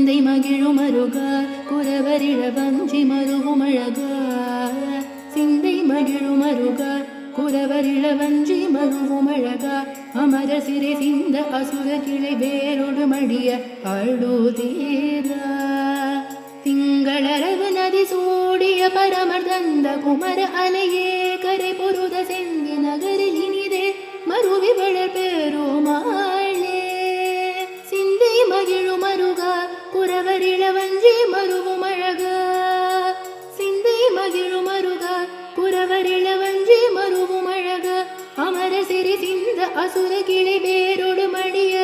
சிந்தை மகிழும் அருக குரவரிழ வஞ்சி மருவும் அழக சிந்தை மகிழும் அருக குரவரிழ வஞ்சி மருவும் அழக அமர சிறை சிந்த அசுர கிளை வேரோடு மடிய அழுதீரா திங்களரவு நதி சூடிய பரமர் தந்த குமர அலையே கரை பொருத செந்தி நகரில் இனிதே மருவி வளர் பெருமாளே சிந்தை மகிழும் அருக குரவரிழ வஞ்சி மருவும் அழக சிந்தை மகிழும் அருக குரவரிழ வஞ்சி மருவும் அழக அமர சிறி சிந்த அசுர கிளை வேரோடு மடிய